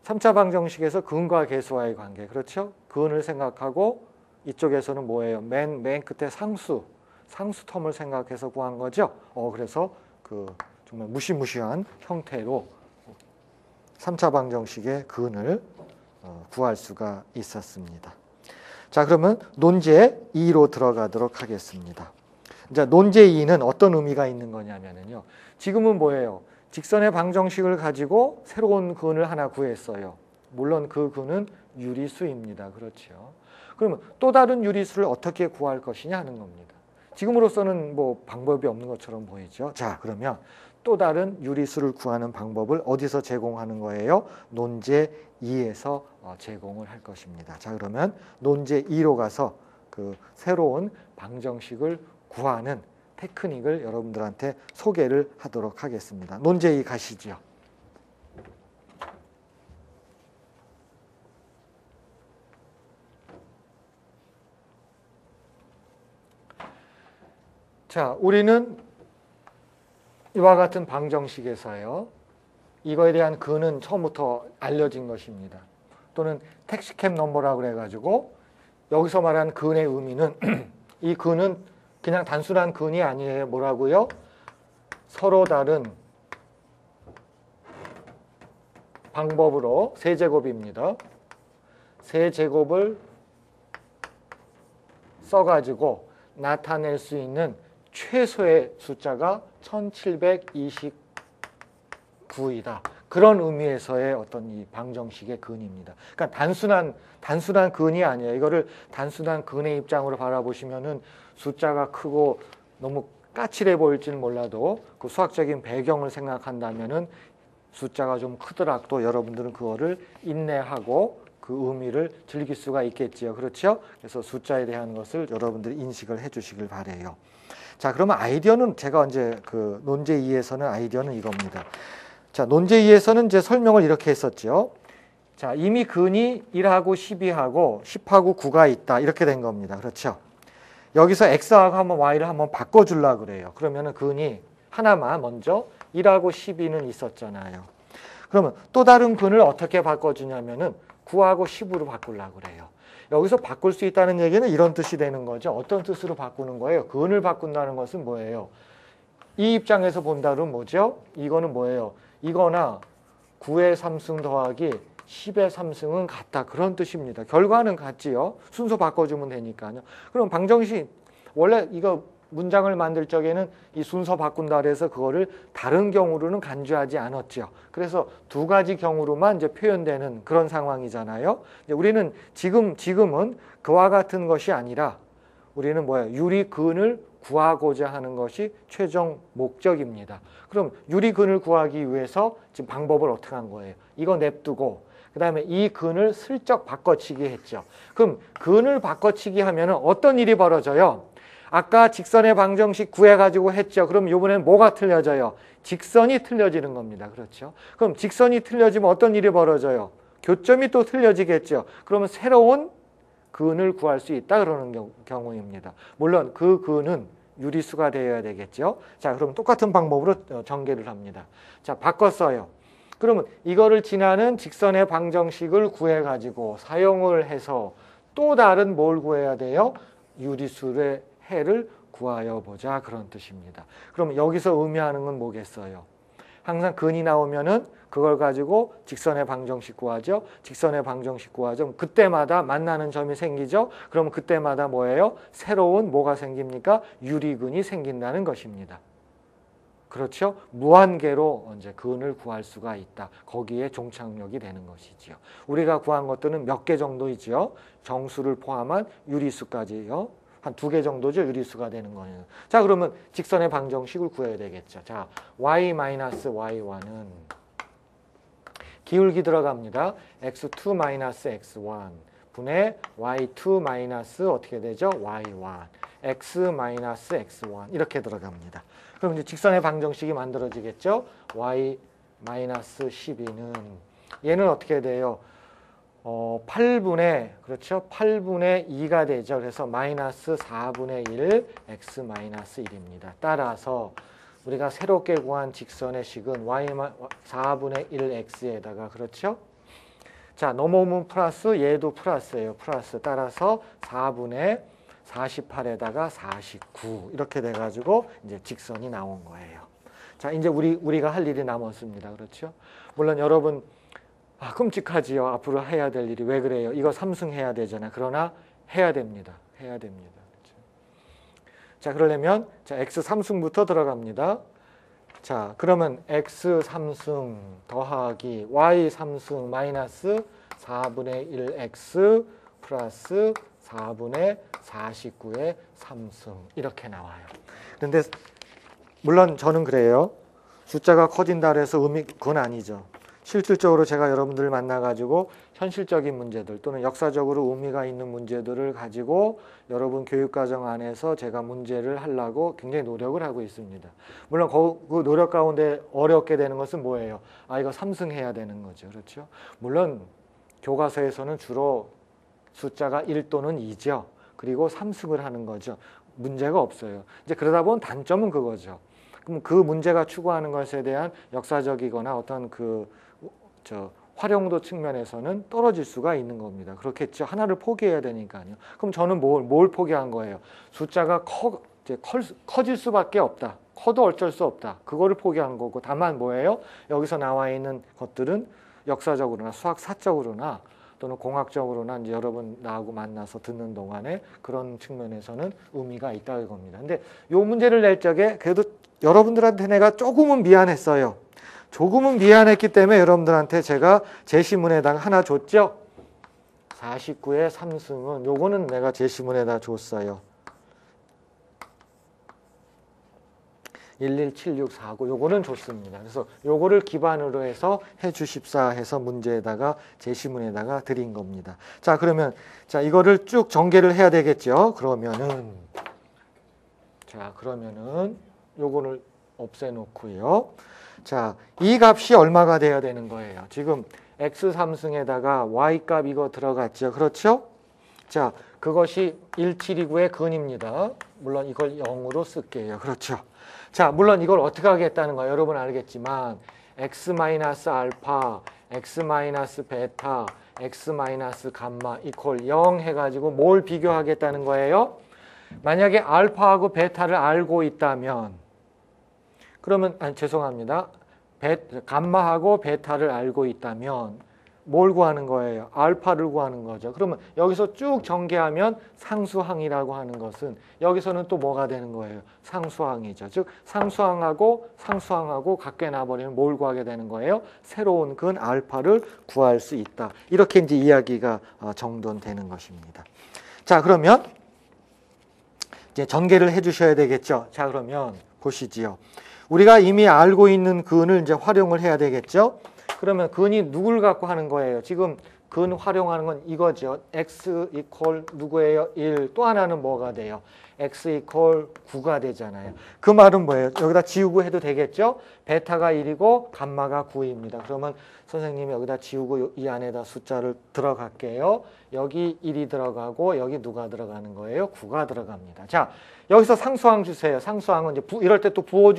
3차 방정식에서 근과 계수와의 관계. 그렇죠? 근을 생각하고 이쪽에서는 뭐예요? 맨 끝에 상수 텀을 생각해서 구한 거죠. 그래서 그 정말 무시무시한 형태로 3차 방정식의 근을 구할 수가 있었습니다. 자, 그러면 논제 2로 들어가도록 하겠습니다. 이제 논제 2는 어떤 의미가 있는 거냐면요. 지금은 뭐예요? 직선의 방정식을 가지고 새로운 근을 하나 구했어요. 물론 그 근은 유리수입니다. 그렇죠? 그러면 또 다른 유리수를 어떻게 구할 것이냐 하는 겁니다. 지금으로서는 뭐 방법이 없는 것처럼 보이죠. 자, 그러면 또 다른 유리수를 구하는 방법을 어디서 제공하는 거예요? 논제 2에서 제공을 할 것입니다. 자, 그러면 논제 2로 가서 그 새로운 방정식을 구하는 테크닉을 여러분들한테 소개를 하도록 하겠습니다. 논제이 가시죠. 자, 우리는 이와 같은 방정식에서요, 이거에 대한 근은 처음부터 알려진 것입니다. 또는 택시캡 넘버라고 그래가지고 여기서 말하는 근의 의미는 이 근은 그냥 단순한 근이 아니에요. 뭐라고요? 서로 다른 방법으로 세제곱입니다. 세제곱을 써가지고 나타낼 수 있는 최소의 숫자가 1729이다. 그런 의미에서의 어떤 이 방정식의 근입니다. 그러니까 단순한 근이 아니에요. 이거를 단순한 근의 입장으로 바라보시면은 숫자가 크고 너무 까칠해 보일지는 몰라도 그 수학적인 배경을 생각한다면은 숫자가 좀 크더라도 여러분들은 그거를 인내하고 그 의미를 즐길 수가 있겠지요. 그렇죠? 그래서 숫자에 대한 것을 여러분들이 인식을 해 주시길 바래요. 자, 그러면 아이디어는 제가 이제 그 논제 2에서는 아이디어는 이겁니다. 자, 논제 2에서는 이제 설명을 이렇게 했었죠. 자, 이미 근이 1하고 12하고 10하고 9가 있다. 이렇게 된 겁니다. 그렇죠? 여기서 x하고 한번 y를 한번 바꿔주려고 그래요. 그러면은 근이 하나만 먼저 1하고 12는 있었잖아요. 그러면 또 다른 근을 어떻게 바꿔주냐면은 9하고 10으로 바꾸려고 그래요. 여기서 바꿀 수 있다는 얘기는 이런 뜻이 되는 거죠. 어떤 뜻으로 바꾸는 거예요? 근을 바꾼다는 것은 뭐예요? 이 입장에서 본다면 뭐죠? 이거는 뭐예요? 이거나 9의 3승 더하기 10의 3승은 같다. 그런 뜻입니다. 결과는 같지요. 순서 바꿔주면 되니까요. 그럼 방정식 원래 이거 문장을 만들 적에는 이 순서 바꾼다 그래서 그거를 다른 경우로는 간주하지 않았죠. 그래서 두 가지 경우로만 이제 표현되는 그런 상황이잖아요. 이제 우리는 지금은 그와 같은 것이 아니라 우리는 뭐예요? 유리근을 구하고자 하는 것이 최종 목적입니다. 그럼 유리근을 구하기 위해서 지금 방법을 어떻게 한 거예요? 이거 냅두고 그 다음에 이 근을 슬쩍 바꿔치기 했죠. 그럼 근을 바꿔치기 하면 어떤 일이 벌어져요? 아까 직선의 방정식 구해가지고 했죠. 그럼 이번엔 뭐가 틀려져요? 직선이 틀려지는 겁니다. 그렇죠? 그럼 직선이 틀려지면 어떤 일이 벌어져요? 교점이 또 틀려지겠죠. 그러면 새로운 근을 구할 수 있다 그러는 경우입니다. 물론 그 근은 유리수가 되어야 되겠죠. 자, 그럼 똑같은 방법으로 전개를 합니다. 자, 바꿨어요. 그러면 이거를 지나는 직선의 방정식을 구해가지고 사용을 해서 또 다른 뭘 구해야 돼요? 유리수의 해를 구하여 보자 그런 뜻입니다. 그럼 여기서 의미하는 건 뭐겠어요? 항상 근이 나오면은 그걸 가지고 직선의 방정식 구하죠. 직선의 방정식 구하죠. 그때마다 만나는 점이 생기죠. 그럼 그때마다 뭐예요? 새로운 뭐가 생깁니까? 유리근이 생긴다는 것입니다. 그렇죠? 무한계로 이제 근을 구할 수가 있다. 거기에 종착역이 되는 것이지요. 우리가 구한 것들은 몇 개 정도이지요? 정수를 포함한 유리수까지요. 한 2개 정도죠. 유리수가 되는 거예요. 자, 그러면 직선의 방정식을 구해야 되겠죠. 자, y-y1은 기울기 들어갑니다. x2-x1 분의 y2- 어떻게 되죠? y1 x-x1 이렇게 들어갑니다. 그럼 이제 직선의 방정식이 만들어지겠죠? y-12는 얘는 어떻게 돼요? 8분의 그렇죠? 8분의 2가 되죠. 그래서 마이너스 4분의 1 x-1입니다. 따라서 우리가 새롭게 구한 직선의 식은 y 4분의 1x에다가 그렇죠? 자, 넘어오면 플러스 얘도 플러스예요. 플러스 따라서 4분의 48에다가 49 이렇게 돼 가지고 이제 직선이 나온 거예요. 자, 이제 우리가 할 일이 남았습니다. 그렇죠? 물론 여러분 끔찍하지요. 앞으로 해야 될 일이 왜 그래요? 이거 삼승해야 되잖아. 그러나 해야 됩니다. 해야 됩니다. 그렇죠? 자, 그러려면 자, x 3승부터 들어갑니다. 자, 그러면 x 3승 더하기 y 3승 마이너스 4분의 1x 플러스 4분의 49의 3승 이렇게 나와요. 그런데 물론 저는 그래요. 숫자가 커진다 그래서 그건 아니죠. 실질적으로 제가 여러분들을 만나가지고 현실적인 문제들 또는 역사적으로 의미가 있는 문제들을 가지고 여러분 교육과정 안에서 제가 문제를 하려고 굉장히 노력을 하고 있습니다. 물론 그 노력 가운데 어렵게 되는 것은 뭐예요? 이거 삼승해야 되는 거죠. 그렇죠? 물론 교과서에서는 주로 숫자가 1 또는 2죠. 그리고 삼승을 하는 거죠. 문제가 없어요. 이제 그러다 보면 단점은 그거죠. 그럼 그 문제가 추구하는 것에 대한 역사적이거나 어떤 활용도 측면에서는 떨어질 수가 있는 겁니다. 그렇겠죠. 하나를 포기해야 되니까요. 그럼 저는 뭘 포기한 거예요? 숫자가 커질 수밖에 없다. 커도 어쩔 수 없다. 그거를 포기한 거고, 다만 뭐예요? 여기서 나와 있는 것들은 역사적으로나 수학사적으로나 또는 공학적으로나 이제 여러분 나하고 만나서 듣는 동안에 그런 측면에서는 의미가 있다 이겁니다. 근데 요 문제를 낼 적에 그래도 여러분들한테 내가 조금은 미안했어요. 조금은 미안했기 때문에 여러분들한테 제가 제시문에다가 하나 줬죠. 49의 3승은 요거는 내가 제시문에다 줬어요. 117649 요거는 좋습니다. 그래서 요거를 기반으로 해서 해주십사 해서 문제에다가 제시문에다가 드린 겁니다. 자, 그러면 이거를 쭉 전개를 해야 되겠죠. 그러면은 요거를 없애놓고요. 자, 이 값이 얼마가 돼야 되는 거예요? 지금 x3승에다가 y값 이거 들어갔죠. 그렇죠? 자, 그것이 1729의 근입니다. 물론 이걸 0으로 쓸게요. 그렇죠? 자, 물론 이걸 어떻게 하겠다는 거예요? 여러분 알겠지만 x-알파, x-베타, x-감마 이퀄 0 해가지고 뭘 비교하겠다는 거예요? 만약에 알파하고 베타를 알고 있다면 그러면 죄송합니다. 감마하고 베타를 알고 있다면 뭘 구하는 거예요? 알파를 구하는 거죠. 그러면 여기서 쭉 전개하면 상수항이라고 하는 것은 여기서는 또 뭐가 되는 거예요? 상수항이죠. 즉 상수항하고 같게 놔버리면 뭘 구하게 되는 거예요? 새로운 근 알파를 구할 수 있다. 이렇게 이제 이야기가 정돈되는 것입니다. 자, 그러면 이제 전개를 해주셔야 되겠죠. 자, 그러면 보시지요. 우리가 이미 알고 있는 근을 이제 활용을 해야 되겠죠. 그러면 근이 누굴 갖고 하는 거예요? 지금 근 활용하는 건 이거죠. x 이퀄 누구예요? 1. 또 하나는 뭐가 돼요? x 이퀄 9가 되잖아요. 그 말은 뭐예요? 여기다 지우고 해도 되겠죠? 베타가 1이고 감마가 9입니다. 그러면 선생님이 여기다 지우고 이 안에다 숫자를 들어갈게요. 여기 1이 들어가고 여기 누가 들어가는 거예요? 9가 들어갑니다. 자, 여기서 상수항 주세요. 상수항은 이제 이럴 때 또 부호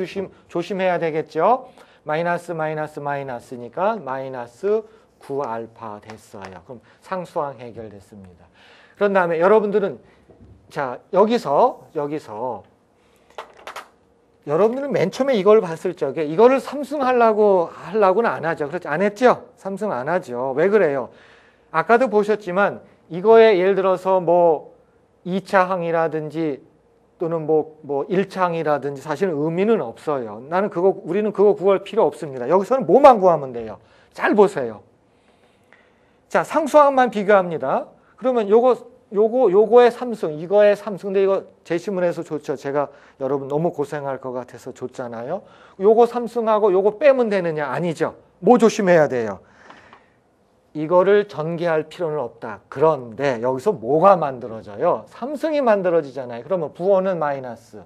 조심해야 되겠죠? 마이너스니까 마이너스 9알파 됐어요. 그럼 상수항 해결됐습니다. 그런 다음에 여러분들은 자, 여기서 여러분들은 맨 처음에 이걸 봤을 적에 이거를 삼승하려고는 안 하죠. 그렇지? 안 했죠? 삼승 안 하죠. 왜 그래요? 아까도 보셨지만 이거에 예를 들어서 뭐 2차 항이라든지 또는 뭐 1차 항이라든지 사실은 의미는 없어요. 우리는 그거 구할 필요 없습니다. 여기서는 뭐만 구하면 돼요? 잘 보세요. 자, 상수항만 비교합니다. 그러면 요거의 삼승, 이거의 삼승. 근데 이거 제시문에서 줬죠. 제가 여러분 너무 고생할 것 같아서 줬잖아요. 요거 삼승하고 요거 빼면 되느냐? 아니죠. 뭐 조심해야 돼요? 이거를 전개할 필요는 없다. 그런데 여기서 뭐가 만들어져요? 삼승이 만들어지잖아요. 그러면 부호는 마이너스.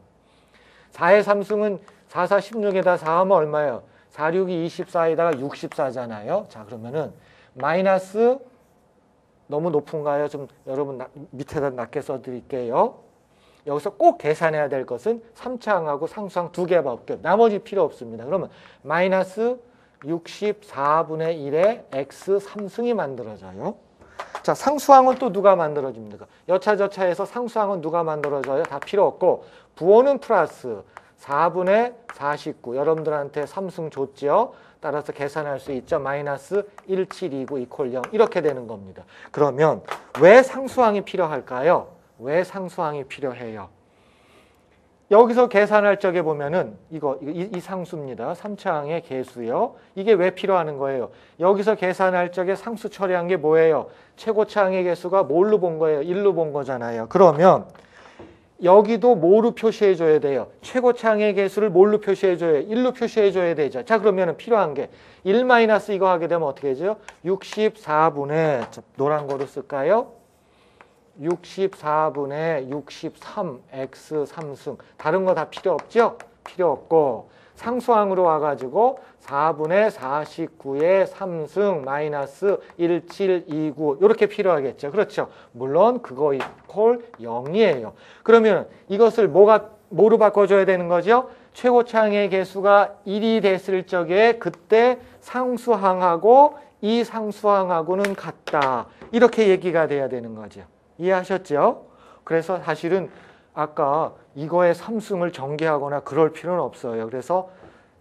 4의 삼승은 4, 4, 16에다 4하면 얼마예요? 4, 6이 24에다가 64잖아요. 자, 그러면은 마이너스 너무 높은가요? 좀 여러분 밑에다 낮게 써드릴게요. 여기서 꼭 계산해야 될 것은 3차항하고 상수항 두 개밖에 나머지 필요 없습니다. 그러면 마이너스 64분의 1의 x 3승이 만들어져요. 자, 상수항은 또 누가 만들어집니까? 여차저차해서 상수항은 누가 만들어져요? 다 필요 없고 부호는 플러스 4분의 49. 여러분들한테 3승 줬죠? 따라서 계산할 수 있죠. 마이너스 1729 이퀄 0 이렇게 되는 겁니다. 그러면 왜 상수항이 필요할까요? 왜 상수항이 필요해요? 여기서 계산할 적에 보면은 이 상수입니다. 3차항의 계수요. 이게 왜 필요하는 거예요? 여기서 계산할 적에 상수 처리한 게 뭐예요? 최고차항의 계수가 뭘로 본 거예요? 1로 본 거잖아요. 그러면 여기도 뭐로 표시해 줘야 돼요? 최고차항의 개수를 뭘로 표시해 줘요? 1로 표시해 줘야 되죠. 자, 그러면 필요한 게 1 마이너스 이거 하게 되면 어떻게 되죠? 64분의 노란 거로 쓸까요? 64분의 63 x 3승. 다른 거 다 필요 없죠? 필요 없고 상수항으로 와가지고 4분의 49의 3승 마이너스 1729 이렇게 필요하겠죠. 그렇죠. 물론 그거 이퀄 0이에요. 그러면 이것을 뭐로 바꿔줘야 되는 거죠? 최고차항의 개수가 1이 됐을 적에 그때 상수항하고 이 상수항하고는 같다. 이렇게 얘기가 돼야 되는 거죠. 이해하셨죠? 그래서 사실은 아까 이거의 3승을 전개하거나 그럴 필요는 없어요. 그래서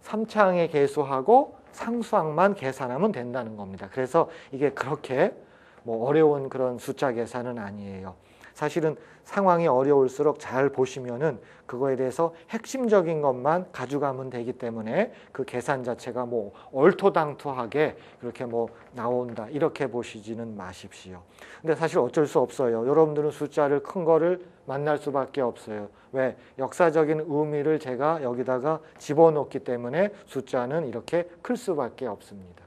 3차항의 개수하고 상수항만 계산하면 된다는 겁니다. 그래서 이게 그렇게 뭐 어려운 그런 숫자 계산은 아니에요. 사실은 상황이 어려울수록 잘 보시면은 그거에 대해서 핵심적인 것만 가져가면 되기 때문에 그 계산 자체가 뭐 얼토당토하게 그렇게 뭐 나온다 이렇게 보시지는 마십시오. 근데 사실 어쩔 수 없어요. 여러분들은 숫자를 큰 거를 만날 수밖에 없어요. 왜? 역사적인 의미를 제가 여기다가 집어넣기 때문에 숫자는 이렇게 클 수밖에 없습니다.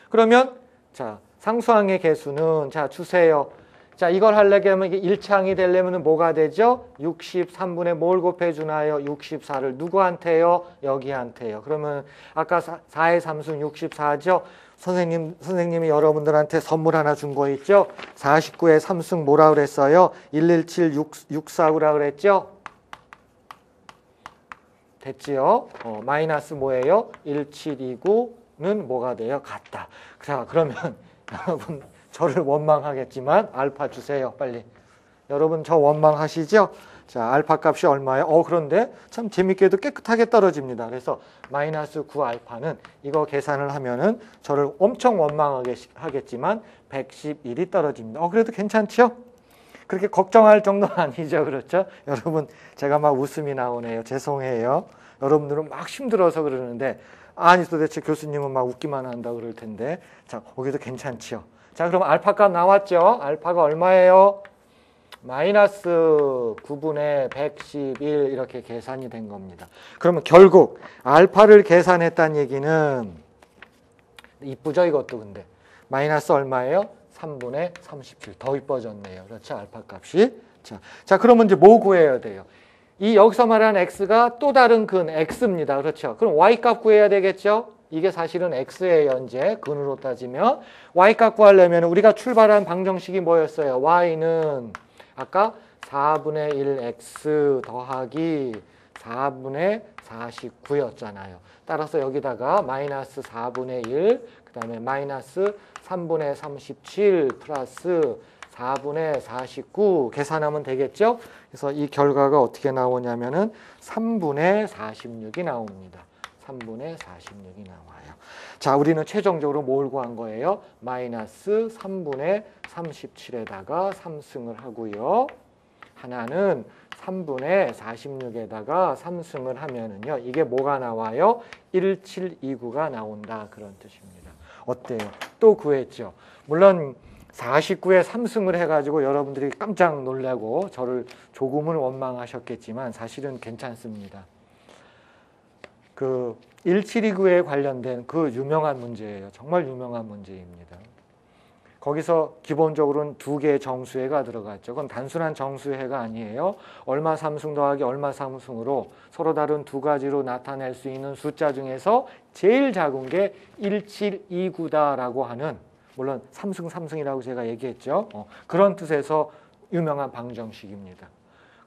그러면 자, 상수항의 개수는 자, 주세요. 자, 이걸 하려면 이게 1차항이 되려면 뭐가 되죠? 63분의 뭘 곱해주나요? 64를 누구한테요? 여기한테요. 그러면 아까 4의 3승 64죠? 선생님이 여러분들한테 선물 하나 준 거 있죠? 49의 3승 뭐라 그랬어요? 117664라 그랬죠? 됐지요? 마이너스 뭐예요? 1729는 뭐가 돼요? 같다. 자, 그러면 여러분 저를 원망하겠지만 알파 주세요. 빨리. 여러분 저 원망하시죠? 자, 알파 값이 얼마예요? 그런데 참 재밌게도 깨끗하게 떨어집니다. 그래서 마이너스 9 알파는 이거 계산을 하면은 저를 엄청 원망하게 하겠지만 111이 떨어집니다. 그래도 괜찮죠? 그렇게 걱정할 정도는 아니죠. 그렇죠? 여러분 제가 막 웃음이 나오네요. 죄송해요. 여러분들은 막 힘들어서 그러는데 아니 도대체 교수님은 막 웃기만 한다 그럴 텐데 자, 거기도 괜찮죠? 자, 그럼 알파 값 나왔죠? 알파가 얼마예요? 마이너스 9분의 111 이렇게 계산이 된 겁니다. 그러면 결국 알파를 계산했다는 얘기는 이쁘죠 이것도 근데 마이너스 얼마예요? 3분의 37 더 이뻐졌네요. 그렇죠? 알파 값이. 자, 그러면 이제 뭐 구해야 돼요? 이 여기서 말하는 x가 또 다른 근 x입니다. 그렇죠? 그럼 y 값 구해야 되겠죠? 이게 사실은 x예요. 이제 근으로 따지면 y값 구하려면 우리가 출발한 방정식이 뭐였어요? y는 아까 4분의 1x 더하기 4분의 49였잖아요. 따라서 여기다가 마이너스 4분의 1, 그 다음에 마이너스 3분의 37 플러스 4분의 49 계산하면 되겠죠? 그래서 이 결과가 어떻게 나오냐면은 3분의 46이 나옵니다. 3분의 46이 나와요. 자, 우리는 최종적으로 뭘 구한 거예요? 마이너스 3분의 37에다가 3승을 하고요. 하나는 3분의 46에다가 3승을 하면은요. 이게 뭐가 나와요? 1729가 나온다. 그런 뜻입니다. 어때요? 또 구했죠. 물론 49에 3승을 해가지고 여러분들이 깜짝 놀라고 저를 조금은 원망하셨겠지만 사실은 괜찮습니다. 그 1729에 관련된 그 유명한 문제예요. 정말 유명한 문제입니다. 거기서 기본적으로는 두 개의 정수해가 들어갔죠. 그건 단순한 정수해가 아니에요. 얼마 삼승 더하기 얼마 삼승으로 서로 다른 두 가지로 나타낼 수 있는 숫자 중에서 제일 작은 게 1729다라고 하는 물론 삼승이라고 제가 얘기했죠. 그런 뜻에서 유명한 방정식입니다.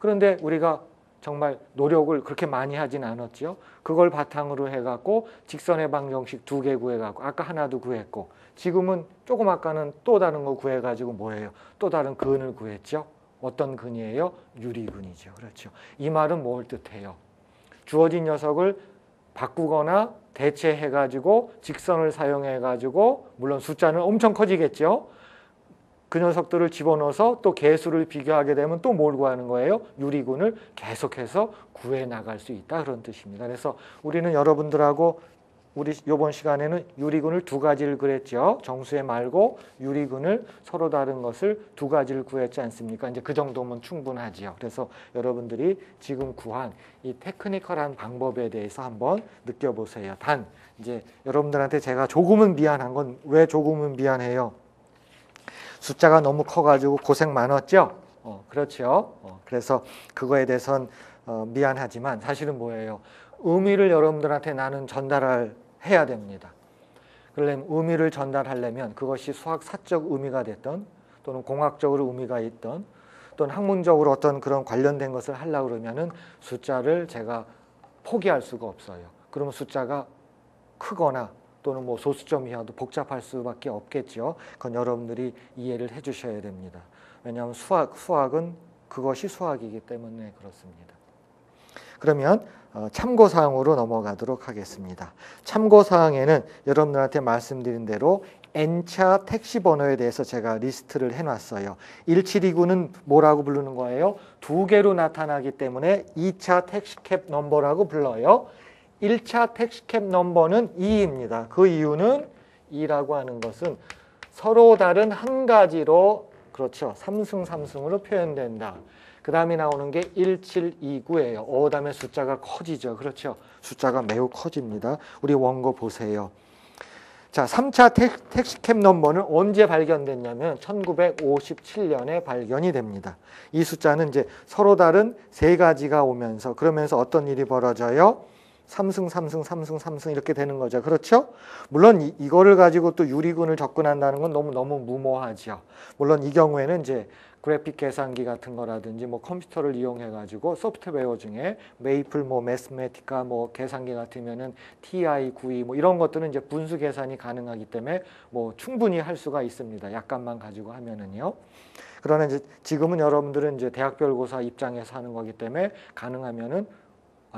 그런데 우리가 정말 노력을 그렇게 많이 하진 않았죠. 그걸 바탕으로 해갖고 직선의 방정식 2개 구해갖고 아까 하나도 구했고 지금은 조금 아까는 또 다른 거 구해가지고 뭐예요? 또 다른 근을 구했죠. 어떤 근이에요? 유리근이죠. 그렇죠. 이 말은 뭘 뜻해요? 주어진 녀석을 바꾸거나 대체해가지고 직선을 사용해가지고 물론 숫자는 엄청 커지겠죠. 그 녀석들을 집어넣어서 또 개수를 비교하게 되면 또 뭘 구하는 거예요? 유리근을 계속해서 구해 나갈 수 있다 그런 뜻입니다. 그래서 우리는 여러분들하고 우리 이번 시간에는 유리근을 두 가지를 그랬죠. 정수의 말고 유리근을 서로 다른 것을 두 가지를 구했지 않습니까? 이제 그 정도면 충분하지요. 그래서 여러분들이 지금 구한 이 테크니컬한 방법에 대해서 한번 느껴보세요. 단 이제 여러분들한테 제가 조금은 미안한 건 왜 조금은 미안해요? 숫자가 너무 커가지고 고생 많았죠? 그렇죠. 그래서 그거에 대해선 미안하지만 사실은 뭐예요? 의미를 여러분들한테 나는 해야 됩니다. 그러려면 의미를 전달하려면 그것이 수학사적 의미가 됐던 또는 공학적으로 의미가 있던 또는 학문적으로 어떤 그런 관련된 것을 하려고 그러면은 숫자를 제가 포기할 수가 없어요. 그러면 숫자가 크거나 또는 뭐 소수점 이하도 복잡할 수밖에 없겠죠. 그건 여러분들이 이해를 해 주셔야 됩니다. 왜냐하면 수학은 그것이 수학이기 때문에 그렇습니다. 그러면 참고사항으로 넘어가도록 하겠습니다. 참고사항에는 여러분들한테 말씀드린 대로 N차 택시 번호에 대해서 제가 리스트를 해놨어요. 1729는 뭐라고 부르는 거예요? 두 개로 나타나기 때문에 2차 택시캡 넘버라고 불러요. 1차 택시캡 넘버는 2입니다. 그 이유는 2라고 하는 것은 서로 다른 한 가지로 그렇죠. 3승 3승으로 표현된다. 그 다음에 나오는 게 1729예요. 그 다음에 숫자가 커지죠. 그렇죠. 숫자가 매우 커집니다. 우리 원고 보세요. 자, 3차 택시캡 넘버는 언제 발견됐냐면 1957년에 발견이 됩니다. 이 숫자는 이제 서로 다른 세 가지가 오면서 그러면서 어떤 일이 벌어져요? 3승, 3승, 3승, 3승 이렇게 되는 거죠. 그렇죠? 물론 이거를 가지고 또 유리근을 접근한다는 건 너무 무모하죠. 물론 이 경우에는 이제 그래픽 계산기 같은 거라든지 뭐 컴퓨터를 이용해 가지고 소프트웨어 중에 메이플 뭐 매스매티카 뭐 계산기 같으면은 TI-92 뭐 이런 것들은 이제 분수 계산이 가능하기 때문에 뭐 충분히 할 수가 있습니다. 약간만 가지고 하면은요. 그러나 이제 지금은 여러분들은 이제 대학별고사 입장에서 하는 거기 때문에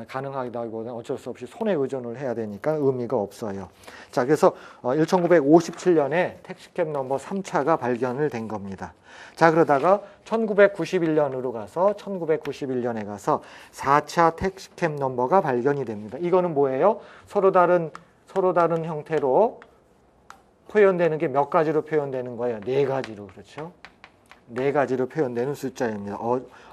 가능하다기보다는 어쩔 수 없이 손에 의존을 해야 되니까 의미가 없어요. 자, 그래서 1957년에 택시캡 넘버 3차가 발견을 된 겁니다. 자, 그러다가 1991년으로 가서 1991년에 가서 4차 택시캡 넘버가 발견이 됩니다. 이거는 뭐예요? 서로 다른 형태로 표현되는 게 몇 가지로 표현되는 거예요? 네 가지로. 그렇죠? 네 가지로 표현되는 숫자입니다.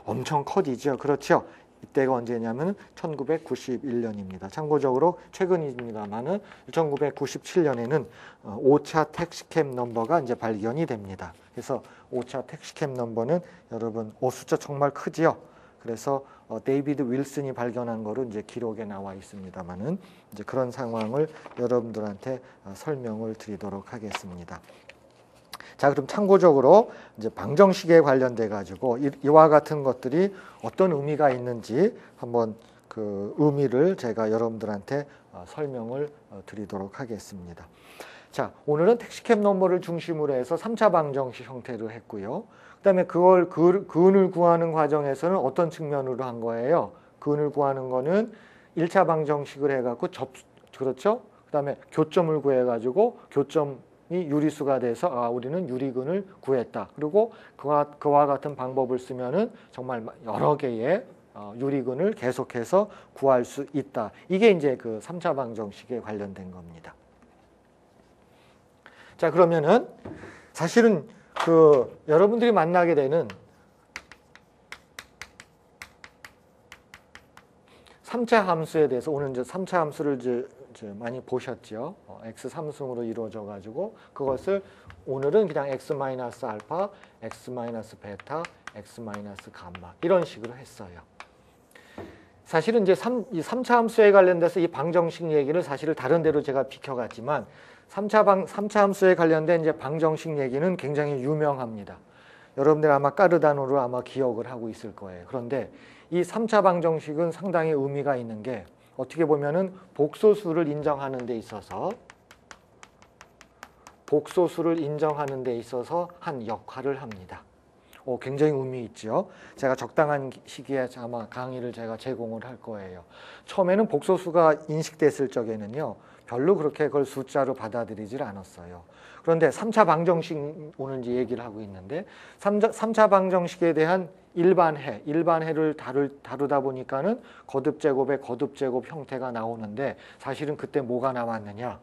엄청 커지죠. 그렇죠? 이때가 언제냐면 1991년입니다. 참고적으로 최근입니다만은 1997년에는 5차 택시캡 넘버가 이제 발견이 됩니다. 그래서 5차 택시캡 넘버는 여러분 숫자 정말 크지요. 그래서 데이비드 윌슨이 발견한 거로 이제 기록에 나와 있습니다만은 이제 그런 상황을 여러분들한테 설명을 드리도록 하겠습니다. 자, 그럼 참고적으로 이제 방정식에 관련돼 가지고 이와 같은 것들이 어떤 의미가 있는지 한번 그 의미를 제가 여러분들한테 설명을 드리도록 하겠습니다. 자, 오늘은 택시캡 넘버를 중심으로 해서 3차 방정식 형태로 했고요. 그다음에 근을 구하는 과정에서는 어떤 측면으로 한 거예요? 근을 구하는 거는 1차 방정식을 해 갖고 그렇죠? 그다음에 교점을 구해 가지고 교점이 유리수가 돼서 우리는 유리근을 구했다. 그리고 그와 같은 방법을 쓰면은 정말 여러 개의 유리근을 계속해서 구할 수 있다. 이게 이제 그 3차 방정식에 관련된 겁니다. 자, 그러면은 사실은 그 여러분들이 만나게 되는 3차 함수에 대해서 오늘 이제 3차 함수를 이제 많이 보셨죠. x 3승으로 이루어져 가지고 그것을 오늘은 그냥 x-알파, x-베타, x-감마 이런 식으로 했어요. 사실은 이제 이 3차 함수에 관련돼서 이 방정식 얘기를 사실 다른 데로 제가 비켜갔지만 3차 함수에 관련된 이제 방정식 얘기는 굉장히 유명합니다. 여러분들 아마 까르다노를 아마 기억을 하고 있을 거예요. 그런데 이 3차 방정식은 상당히 의미가 있는 게 어떻게 보면은 복소수를 인정하는 데 있어서 한 역할을 합니다. 굉장히 의미 있죠. 제가 적당한 시기에 아마 강의를 제가 제공을 할 거예요. 처음에는 복소수가 인식됐을 적에는요, 별로 그렇게 그걸 숫자로 받아들이질 않았어요. 그런데 3차 방정식 오늘 이제 얘기를 하고 있는데 3차 방정식에 대한 일반해를 다루다 보니까는 거듭제곱의 거듭제곱 형태가 나오는데 사실은 그때 뭐가 나왔느냐?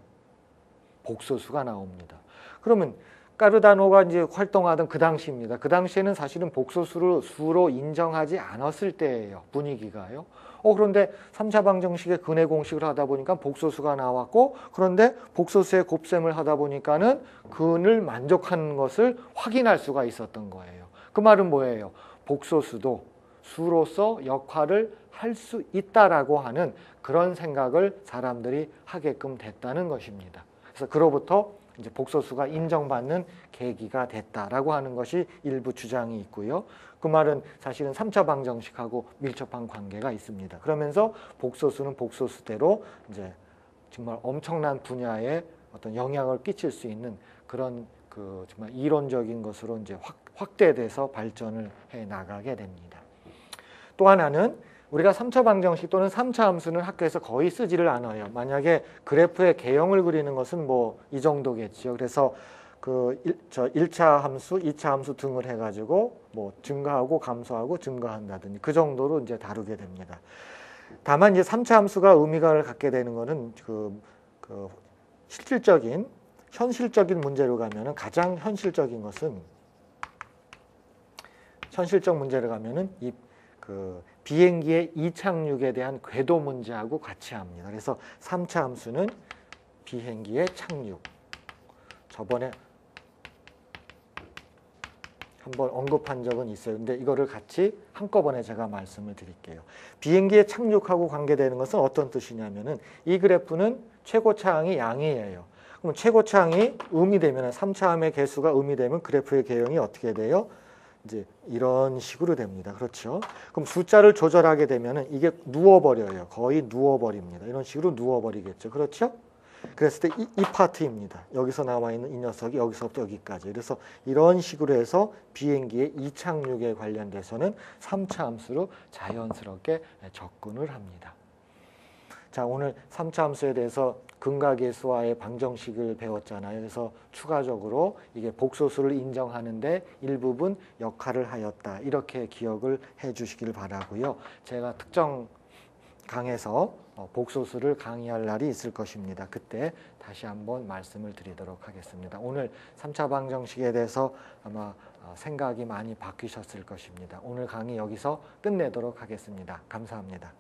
복소수가 나옵니다. 그러면 까르다노가 이제 활동하던 그 당시입니다. 그 당시에는 사실은 복소수를 수로 인정하지 않았을 때예요. 분위기가요. 그런데 3차 방정식의 근해 공식을 하다 보니까 복소수가 나왔고, 그런데 복소수의 곱셈을 하다 보니까는 근을 만족하는 것을 확인할 수가 있었던 거예요. 그 말은 뭐예요? 복소수도 수로서 역할을 할 수 있다라고 하는 그런 생각을 사람들이 하게끔 됐다는 것입니다. 그래서 그로부터 이제 복소수가 인정받는 계기가 됐다라고 하는 것이 일부 주장이 있고요. 그 말은 사실은 3차 방정식하고 밀접한 관계가 있습니다. 그러면서 복소수는 복소수대로 이제 정말 엄청난 분야에 어떤 영향을 끼칠 수 있는 그런 그 정말 이론적인 것으로 이제 확대돼서 발전을 해 나가게 됩니다. 또 하나는 우리가 3차 방정식 또는 3차 함수는 학교에서 거의 쓰지를 않아요. 만약에 그래프의 개형을 그리는 것은 뭐 이 정도겠죠. 그래서 그 1차 함수, 2차 함수 등을 해가지고 뭐 증가하고 감소하고 증가한다든지 그 정도로 이제 다루게 됩니다. 다만 이제 3차 함수가 의미가 갖게 되는 것은 그 실질적인 현실적인 문제로 가면은 가장 현실적인 것은 현실적 문제로 가면은 그 비행기의 이착륙에 대한 궤도 문제하고 같이 합니다. 그래서 3차 함수는 비행기의 착륙. 저번에 한번 언급한 적은 있어요. 근데 이거를 같이 한꺼번에 제가 말씀을 드릴게요. 비행기의 착륙하고 관계되는 것은 어떤 뜻이냐면은 이 그래프는 최고차항이 양이에요. 그럼 최고차항이 음이 되면 3차함의 개수가 음이 되면 그래프의 개형이 어떻게 돼요? 이제 이런 식으로 됩니다. 그렇죠? 그럼 숫자를 조절하게 되면 이게 누워버려요. 거의 누워버립니다. 이런 식으로 누워버리겠죠. 그렇죠? 그랬을 때 이 파트입니다. 여기서 나와 있는 이 녀석이 여기서부터 여기까지. 그래서 이런 식으로 해서 비행기의 이착륙에 관련돼서는 3차 함수로 자연스럽게 접근을 합니다. 자, 오늘 3차 함수에 대해서 근각계수와의 방정식을 배웠잖아요. 그래서 추가적으로 이게 복소수를 인정하는데 일부분 역할을 하였다. 이렇게 기억을 해 주시길 바라고요. 제가 특정 강에서 복소수를 강의할 날이 있을 것입니다. 그때 다시 한번 말씀을 드리도록 하겠습니다. 오늘 3차 방정식에 대해서 아마 생각이 많이 바뀌셨을 것입니다. 오늘 강의 여기서 끝내도록 하겠습니다. 감사합니다.